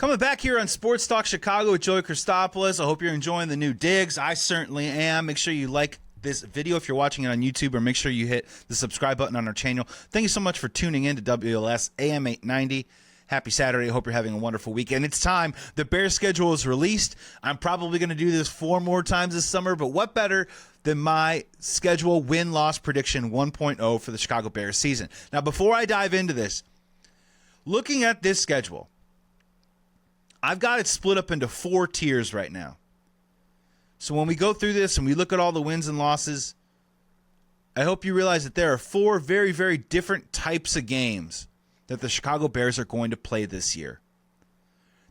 Coming back here on Sports Talk Chicago with Joey Christopoulos. I hope you're enjoying the new digs. I certainly am. Make sure you like this video if you're watching it on YouTube, or make sure you hit the subscribe button on our channel. Thank you so much for tuning in to WLS AM 890. Happy Saturday. I hope you're having a wonderful weekend. It's time. The Bears schedule is released. I'm probably going to do this 4 more times this summer, but what better than my schedule win-loss prediction 1.0 for the Chicago Bears season. Now, before I dive into this, looking at this schedule, I've got it split up into 4 tiers right now. So when we go through this and we look at all the wins and losses, I hope you realize that there are 4 very, very different types of games that the Chicago Bears are going to play this year.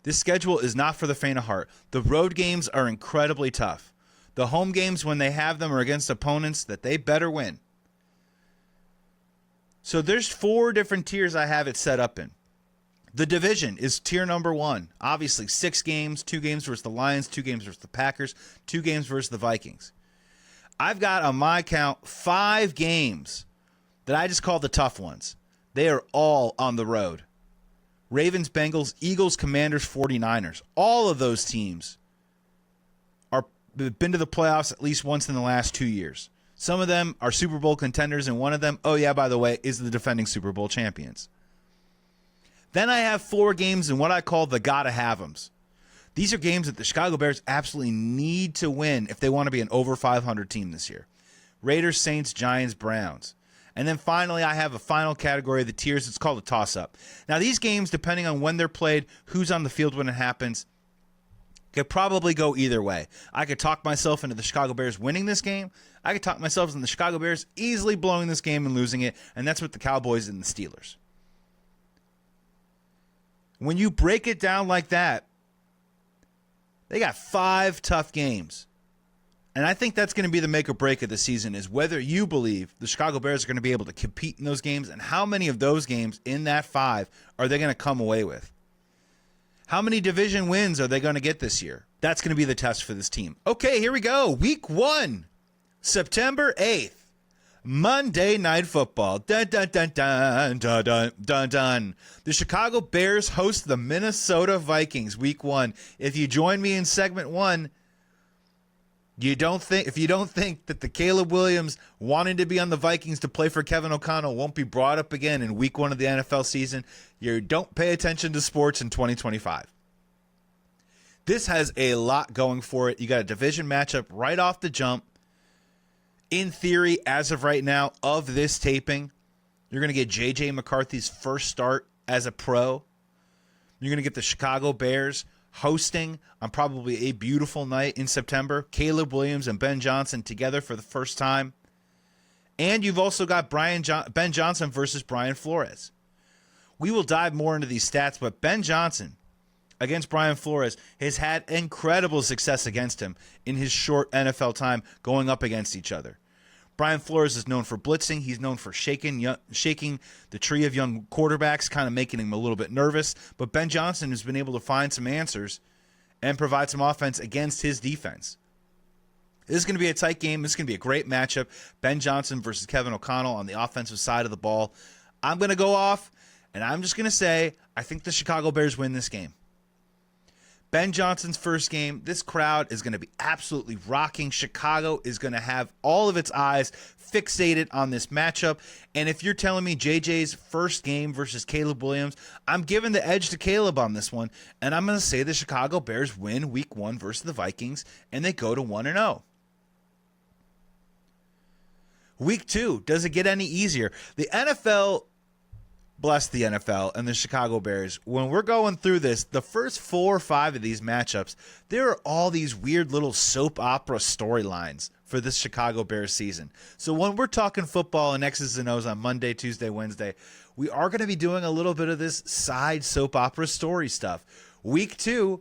This schedule is not for the faint of heart. The road games are incredibly tough. The home games, when they have them, are against opponents that they better win. So there's 4 different tiers I have it set up in. The division is tier number 1. Obviously, 6 games, 2 games versus the Lions, 2 games versus the Packers, 2 games versus the Vikings. I've got on my count 5 games that I just call the tough ones. They are all on the road. Ravens, Bengals, Eagles, Commanders, 49ers. All of those teams are been to the playoffs at least once in the last 2 years. Some of them are Super Bowl contenders, and one of them, oh yeah, by the way, is the defending Super Bowl champions. Then I have 4 games in what I call the gotta have 'ems. These are games that the Chicago Bears absolutely need to win if they want to be an over 500 team this year. Raiders, Saints, Giants, Browns. And then finally, I have a final category of the tiers. It's called a toss-up. Now, these games, depending on when they're played, who's on the field when it happens, could probably go either way. I could talk myself into the Chicago Bears winning this game. I could talk myself into the Chicago Bears easily blowing this game and losing it. And that's with the Cowboys and the Steelers. When you break it down like that, they got 5 tough games. And I think that's going to be the make or break of the season, is whether you believe the Chicago Bears are going to be able to compete in those games, and how many of those games in that 5 are they going to come away with. How many division wins are they going to get this year? That's going to be the test for this team. Okay, here we go. Week 1, September 8th. Monday Night Football. Dun, dun, dun, dun, dun, dun, dun, dun. The Chicago Bears host the Minnesota Vikings week 1. If you join me in segment 1, if you don't think that the Caleb Williams wanting to be on the Vikings to play for Kevin O'Connell won't be brought up again in week 1 of the NFL season, you don't pay attention to sports in 2025. This has a lot going for it. You got a division matchup right off the jump. In theory, as of right now, of this taping, you're going to get J.J. McCarthy's first start as a pro. You're going to get the Chicago Bears hosting on probably a beautiful night in September. Caleb Williams and Ben Johnson together for the first time. And you've also got Ben Johnson versus Brian Flores. We will dive more into these stats, but Ben Johnson against Brian Flores has had incredible success against him in his short NFL time going up against each other. Brian Flores is known for blitzing. He's known for shaking the tree of young quarterbacks, kind of making him a little bit nervous. But Ben Johnson has been able to find some answers and provide some offense against his defense. This is going to be a tight game. This is going to be a great matchup. Ben Johnson versus Kevin O'Connell on the offensive side of the ball. I'm going to go off, and I'm just going to say I think the Chicago Bears win this game. Ben Johnson's first game, this crowd is going to be absolutely rocking. Chicago is going to have all of its eyes fixated on this matchup. And if you're telling me JJ's first game versus Caleb Williams, I'm giving the edge to Caleb on this one. And I'm going to say the Chicago Bears win week 1 versus the Vikings, and they go to 1-0. Week 2, does it get any easier? The NFL, bless the NFL and the Chicago Bears, when we're going through this, the first 4 or 5 of these matchups, there are all these weird little soap opera storylines for this Chicago Bears season. So when we're talking football and X's and O's on Monday, Tuesday, Wednesday, we are going to be doing a little bit of this side soap opera story stuff. Week 2,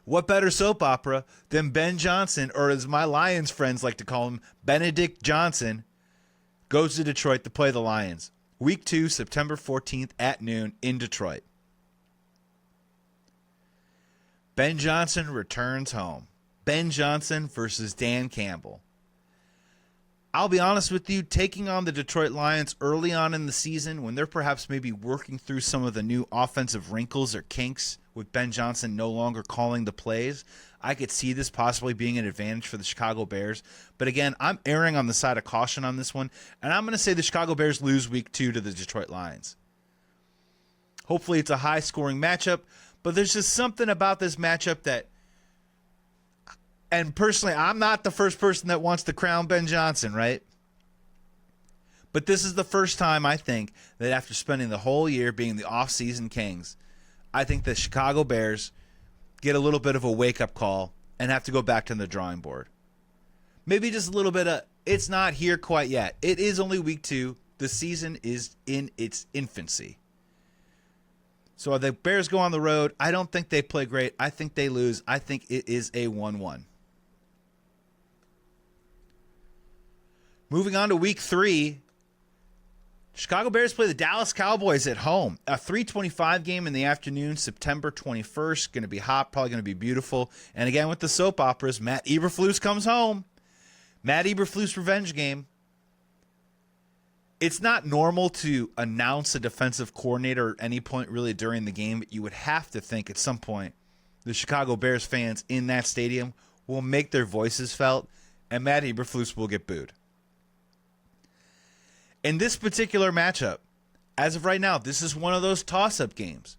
what better soap opera than Ben Johnson, or as my Lions friends like to call him, Benedict Johnson, goes to Detroit to play the Lions. Week 2, September 14th at noon in Detroit. Ben Johnson returns home. Ben Johnson versus Dan Campbell. I'll be honest with you, taking on the Detroit Lions early on in the season when they're perhaps maybe working through some of the new offensive wrinkles or kinks with Ben Johnson no longer calling the plays, I could see this possibly being an advantage for the Chicago Bears. But again, I'm erring on the side of caution on this one, and I'm going to say the Chicago Bears lose week 2 to the Detroit Lions. Hopefully it's a high-scoring matchup, but there's just something about this matchup that, and personally, I'm not the first person that wants to crown Ben Johnson, right? But this is the first time, I think, that after spending the whole year being the off-season kings, I think the Chicago Bears get a little bit of a wake-up call and have to go back to the drawing board. Maybe just a little bit of, it's not here quite yet. It is only week 2. The season is in its infancy. So the Bears go on the road. I don't think they play great. I think they lose. I think it is a 1-1. Moving on to week 3, Chicago Bears play the Dallas Cowboys at home. A 3:25 game in the afternoon, September 21st. Going to be hot, probably going to be beautiful. And again, with the soap operas, Matt Eberflus comes home. Matt Eberflus revenge game. It's not normal to announce a defensive coordinator at any point really during the game, but you would have to think at some point the Chicago Bears fans in that stadium will make their voices felt, and Matt Eberflus will get booed. In this particular matchup, as of right now, this is one of those toss-up games.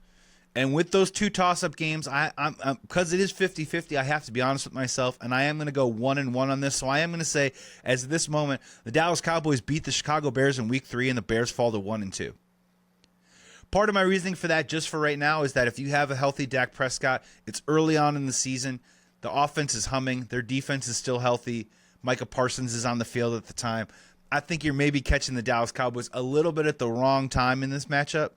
And with those 2 toss-up games, I'm because it is 50-50, I have to be honest with myself, and I am going to go 1-1 on this. So I am going to say, as of this moment, the Dallas Cowboys beat the Chicago Bears in week 3, and the Bears fall to 1-2. Part of my reasoning for that, just for right now, is that if you have a healthy Dak Prescott, it's early on in the season, the offense is humming, their defense is still healthy, Micah Parsons is on the field at the time. I think you're maybe catching the Dallas Cowboys a little bit at the wrong time in this matchup,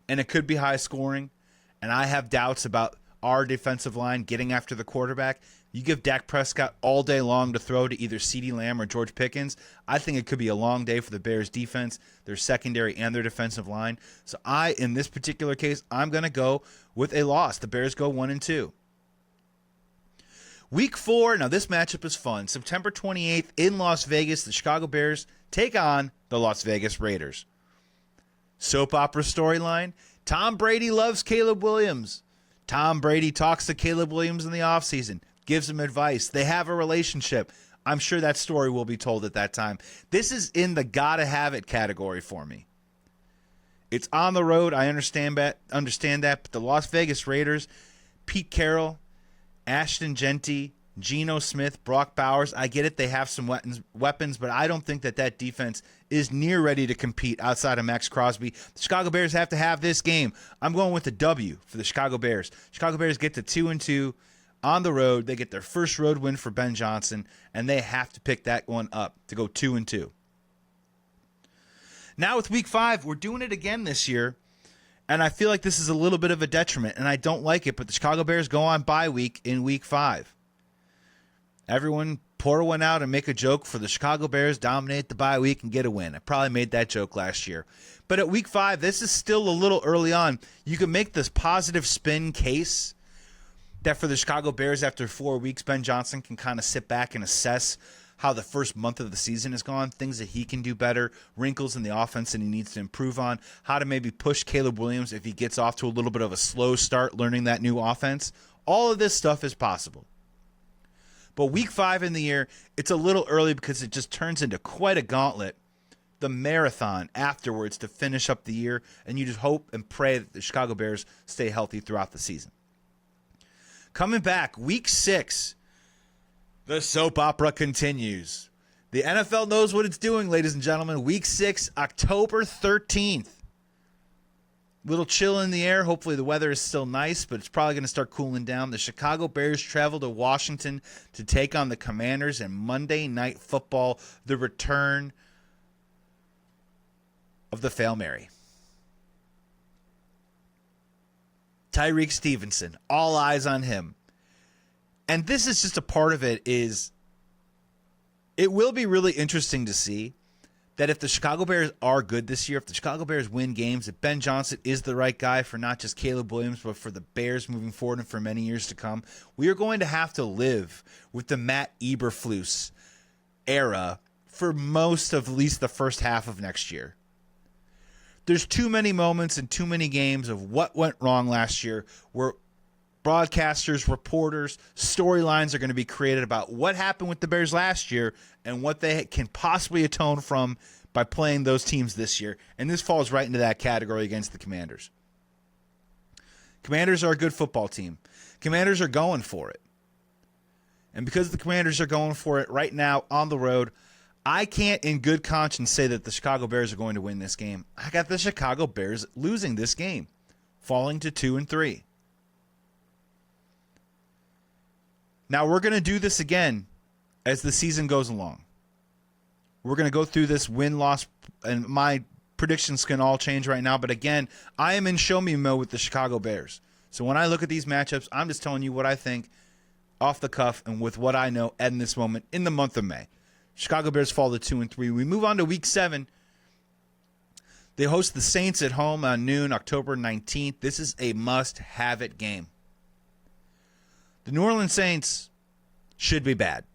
and it could be high scoring, and I have doubts about our defensive line getting after the quarterback. You give Dak Prescott all day long to throw to either CeeDee Lamb or George Pickens, I think it could be a long day for the Bears defense, their secondary, and their defensive line. So in this particular case, I'm going to go with a loss. The Bears go 1-2. Week 4, now this matchup is fun. September 28th in Las Vegas, the Chicago Bears take on the Las Vegas Raiders. Soap opera storyline, Tom Brady loves Caleb Williams. Tom Brady talks to Caleb Williams in the offseason, gives him advice. They have a relationship. I'm sure that story will be told at that time. This is in the gotta have it category for me. It's on the road. I understand that, but the Las Vegas Raiders, Pete Carroll, Ashton Genty, Geno Smith, Brock Bowers, I get it. They have some weapons, but I don't think that defense is near ready to compete outside of Max Crosby. The Chicago Bears have to have this game. I'm going with the W for the Chicago Bears. Chicago Bears get to 2-2 on the road. They get their first road win for Ben Johnson, and they have to pick that one up to go 2-2. Now with week 5, we're doing it again this year. And I feel like this is a little bit of a detriment, and I don't like it, but the Chicago Bears go on bye week in week 5. Everyone pour one out and make a joke for the Chicago Bears, dominate the bye week, and get a win. I probably made that joke last year. But at week 5, this is still a little early on. You can make this positive spin case that for the Chicago Bears after 4 weeks, Ben Johnson can kind of sit back and assess how the first month of the season has gone, things that he can do better, wrinkles in the offense that he needs to improve on, how to maybe push Caleb Williams if he gets off to a little bit of a slow start learning that new offense. All of this stuff is possible. But week 5 in the year, it's a little early because it just turns into quite a gauntlet, the marathon afterwards to finish up the year, and you just hope and pray that the Chicago Bears stay healthy throughout the season. Coming back, week 6, the soap opera continues. The NFL knows what it's doing, ladies and gentlemen. Week 6, October 13th. Little chill in the air. Hopefully the weather is still nice, but it's probably going to start cooling down. The Chicago Bears travel to Washington to take on the Commanders in Monday Night Football, the return of the Fail Mary. Tyreek Stevenson, all eyes on him. And this is just a part of it is it will be really interesting to see that if the Chicago Bears are good this year, if the Chicago Bears win games, if Ben Johnson is the right guy for not just Caleb Williams, but for the Bears moving forward and for many years to come, we are going to have to live with the Matt Eberflus era for most of at least the first half of next year. There's too many moments and too many games of what went wrong last year where broadcasters, reporters, storylines are going to be created about what happened with the Bears last year and what they can possibly atone from by playing those teams this year. And this falls right into that category against the Commanders. Commanders are a good football team. Commanders are going for it. And because the Commanders are going for it right now on the road, I can't in good conscience say that the Chicago Bears are going to win this game. I got the Chicago Bears losing this game, falling to 2-3. Now, we're going to do this again as the season goes along. We're going to go through this win-loss, and my predictions can all change right now. But again, I am in show-me mode with the Chicago Bears. So when I look at these matchups, I'm just telling you what I think off the cuff and with what I know at this moment in the month of May. Chicago Bears fall to 2-3. We move on to Week 7. They host the Saints at home on noon, October 19th. This is a must-have-it game. The New Orleans Saints should be bad.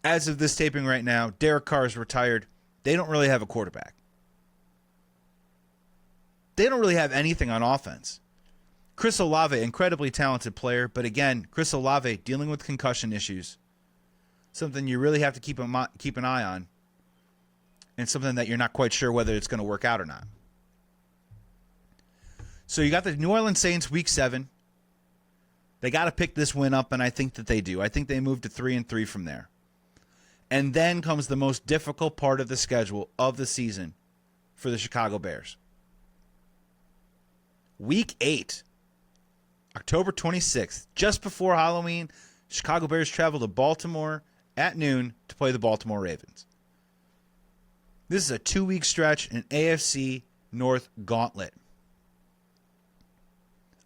As of this taping right now, Derek Carr is retired. They don't really have a quarterback. They don't really have anything on offense. Chris Olave, incredibly talented player, but again, Chris Olave dealing with concussion issues. Something you really have to keep an eye on, and something that you're not quite sure whether it's going to work out or not. So you got the New Orleans Saints Week 7. They got to pick this win up, and I think that they do. I think they move to 3-3 from there. And then comes the most difficult part of the schedule of the season for the Chicago Bears. Week 8, October 26th, just before Halloween, Chicago Bears travel to Baltimore at noon to play the Baltimore Ravens. This is a 2-week stretch in AFC North gauntlet.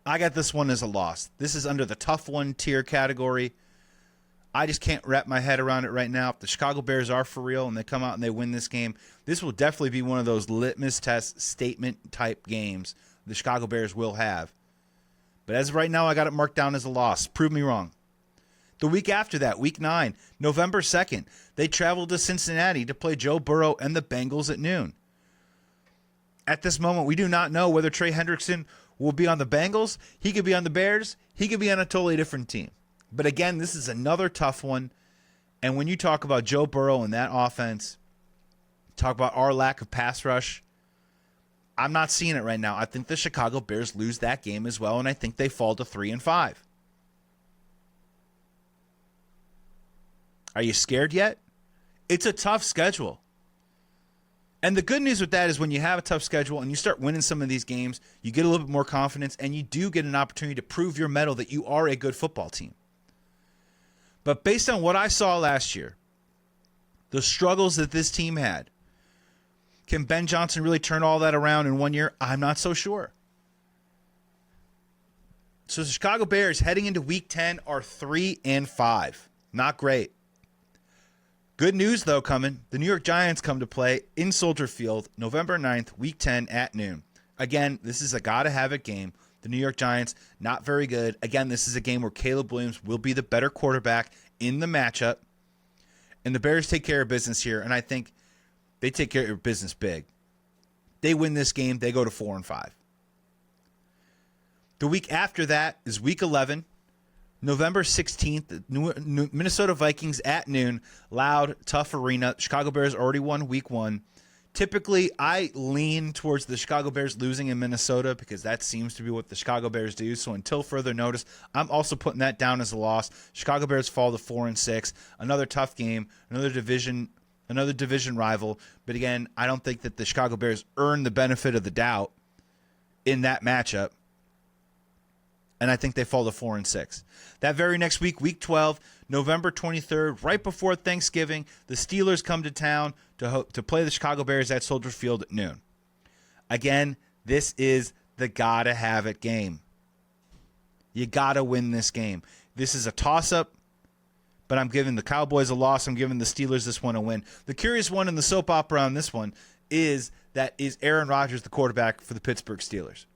I got this one as a loss. This is under the tough one tier category. I just can't wrap my head around it right now. If the Chicago Bears are for real and they come out and they win this game, this will definitely be one of those litmus test statement type games the Chicago Bears will have. But as of right now, I got it marked down as a loss. Prove me wrong. The week after that, Week 9, November 2nd, they traveled to Cincinnati to play Joe Burrow and the Bengals at noon. At this moment, we do not know whether Trey Hendrickson will be on the Bengals. He could be on the Bears. He could be on a totally different team. But again, this is another tough one. And when you talk about Joe Burrow and that offense, talk about our lack of pass rush, I'm not seeing it right now. I think the Chicago Bears lose that game as well, and I think they fall to 3-5. Are you scared yet? It's a tough schedule. And the good news with that is when you have a tough schedule and you start winning some of these games, you get a little bit more confidence and you do get an opportunity to prove your mettle that you are a good football team. But based on what I saw last year, the struggles that this team had, can Ben Johnson really turn all that around in 1 year? I'm not so sure. So the Chicago Bears heading into Week 10 are 3-5. Not great. Good news, though, coming. The New York Giants come to play in Soldier Field November 9th, Week 10 at noon. Again, this is a gotta-have-it game. The New York Giants, not very good. Again, this is a game where Caleb Williams will be the better quarterback in the matchup. And the Bears take care of business here, and I think they take care of business big. They win this game, they go to 4-5. The week after that is Week 11. November 16th, the Minnesota Vikings at noon. Loud, tough arena. Chicago Bears already won Week 1. Typically, I lean towards the Chicago Bears losing in Minnesota because that seems to be what the Chicago Bears do. So until further notice, I'm also putting that down as a loss. Chicago Bears fall to 4-6. Another tough game, another division rival. But again, I don't think that the Chicago Bears earn the benefit of the doubt in that matchup. And I think they fall to 4-6. That very next week, Week 12, November 23rd, right before Thanksgiving, the Steelers come to town to play the Chicago Bears at Soldier Field at noon. Again, this is the gotta-have-it game. You gotta win this game. This is a toss-up, but I'm giving the Cowboys a loss. I'm giving the Steelers this one a win. The curious one in the soap opera on this one is Aaron Rodgers the quarterback for the Pittsburgh Steelers?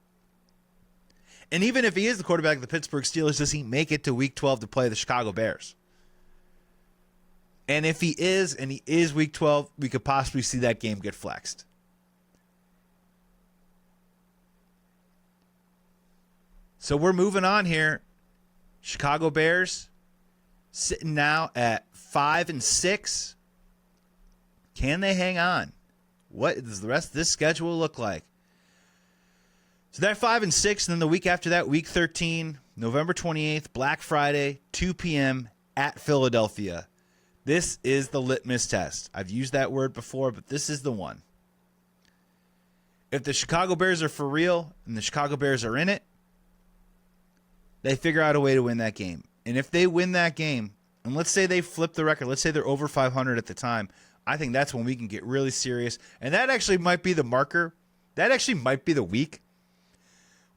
And even if he is the quarterback of the Pittsburgh Steelers, does he make it to Week 12 to play the Chicago Bears? And if he is, and he is week 12, we could possibly see that game get flexed. So we're moving on here. Chicago Bears sitting now at 5-6. Can they hang on? What does the rest of this schedule look like? So they're 5-6, and then the week after that, week 13, November 28th, Black Friday, 2 p.m. at Philadelphia. This is the litmus test. I've used that word before, but this is the one. If the Chicago Bears are for real and the Chicago Bears are in it, they figure out a way to win that game. And if they win that game, and let's say they flip the record, let's say they're over 500 at the time, I think that's when we can get really serious. And that actually might be the marker. That actually might be the week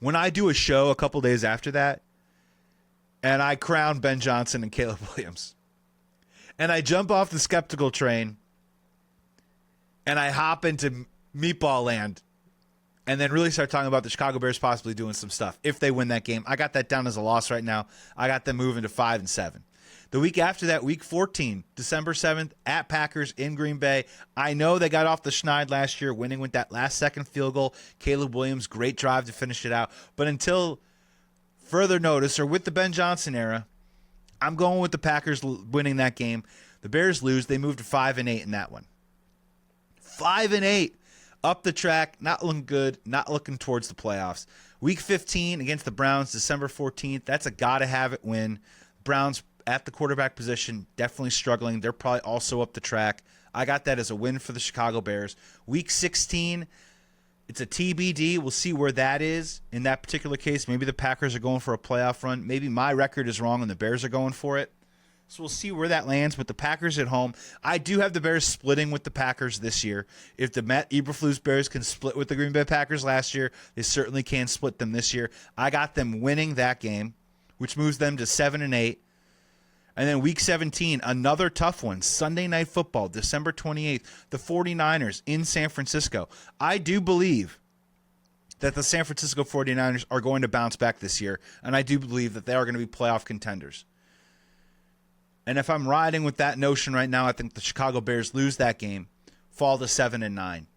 when I do a show a couple days after that, and I crown Ben Johnson and Caleb Williams. And I jump off the skeptical train, and I hop into Meatball Land, and then really start talking about the Chicago Bears possibly doing some stuff if they win that game. I got that down as a loss right now. I got them moving to 5-7. The week after that, week 14, December 7th, at Packers in Green Bay. I know they got off the schneid last year, winning with that last-second field goal. Caleb Williams, great drive to finish it out. But until further notice, or with the Ben Johnson era, I'm going with the Packers winning that game. The Bears lose. They move to 5-8 in that one. 5-8. Up the track, not looking good, not looking towards the playoffs. Week 15 against the Browns, December 14th. That's a gotta-have-it win. Browns at the quarterback position, definitely struggling. They're probably also up the track. I got that as a win for the Chicago Bears. Week 16, it's a TBD. We'll see where that is in that particular case. Maybe the Packers are going for a playoff run. Maybe my record is wrong and the Bears are going for it. So we'll see where that lands. But the Packers at home, I do have the Bears splitting with the Packers this year. If the Matt Eberflus Bears can split with the Green Bay Packers last year, they certainly can split them this year. I got them winning that game, which moves them to 7-8. And then week 17, another tough one, Sunday Night Football, December 28th, the 49ers in San Francisco. I do believe that the San Francisco 49ers are going to bounce back this year, and I do believe that they are going to be playoff contenders. And if I'm riding with that notion right now, I think the Chicago Bears lose that game, fall to 7-9.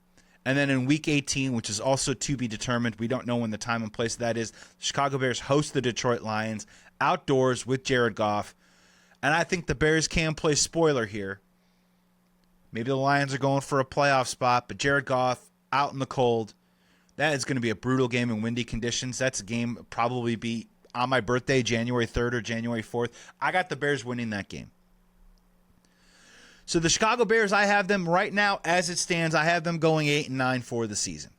And then in week 18, which is also to be determined, we don't know when the time and place of that is, the Chicago Bears host the Detroit Lions outdoors with Jared Goff. And I think the Bears can play spoiler here. Maybe the Lions are going for a playoff spot, but Jared Goff out in the cold. That is going to be a brutal game in windy conditions. That's a game that probably be on my birthday, January 3rd or January 4th. I got the Bears winning that game. So the Chicago Bears, I have them right now as it stands. I have them going 8-9 for the season.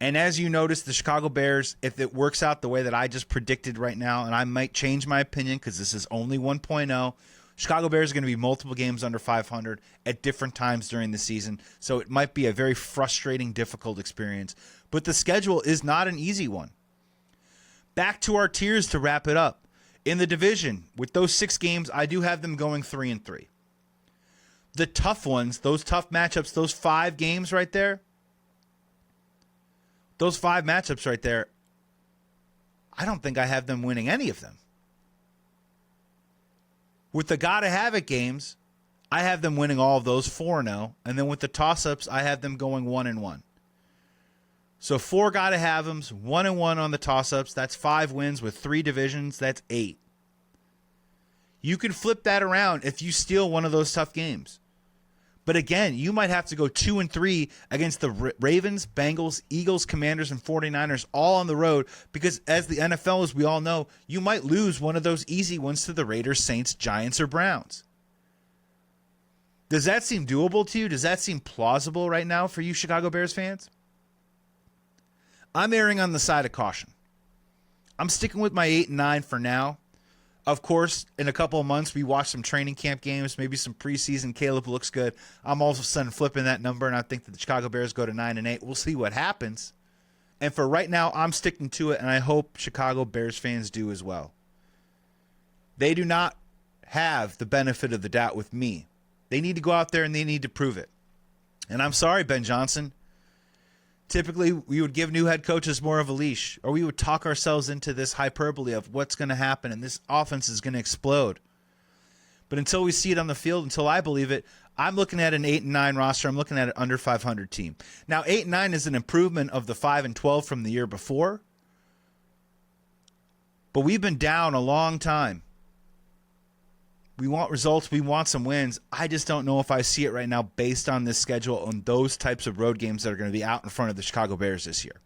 And as you notice, the Chicago Bears, if it works out the way that I just predicted right now, and I might change my opinion because this is only 1.0, Chicago Bears are going to be multiple games under 500 at different times during the season. So it might be a very frustrating, difficult experience. But the schedule is not an easy one. Back to our tiers to wrap it up. In the division, with those 6 games, I do have them going 3-3. The tough ones, those tough matchups, those 5 games right there, those 5 matchups right there, I don't think I have them winning any of them. With the gotta-have-it games, I have them winning all of those 4-0. And then with the toss-ups, I have them going 1-1. So 4 gotta-have-ems, 1-1 on the toss-ups. That's 5 wins with 3 divisions. That's 8. You can flip that around if you steal one of those tough games. But again, you might have to go 2-3 against the Ravens, Bengals, Eagles, Commanders, and 49ers all on the road because as the NFL, as we all know, you might lose one of those easy ones to the Raiders, Saints, Giants, or Browns. Does that seem doable to you? Does that seem plausible right now for you Chicago Bears fans? I'm erring on the side of caution. I'm sticking with my 8-9 for now. Of course, in a couple of months, we watch some training camp games, maybe some preseason. Caleb looks good. I'm all of a sudden flipping that number, and I think that the Chicago Bears go to 9-8. We'll see what happens. And for right now, I'm sticking to it, and I hope Chicago Bears fans do as well. They do not have the benefit of the doubt with me. They need to go out there, and they need to prove it. And I'm sorry, Ben Johnson. Typically, we would give new head coaches more of a leash, or we would talk ourselves into this hyperbole of what's going to happen and this offense is going to explode. But until we see it on the field, until I believe it, I'm looking at an 8-9 roster. I'm looking at an under 500 team. Now, 8-9 is an improvement of the 5-12 from the year before. But we've been down a long time. We want results. We want some wins. I just don't know if I see it right now based on this schedule on those types of road games that are going to be out in front of the Chicago Bears this year.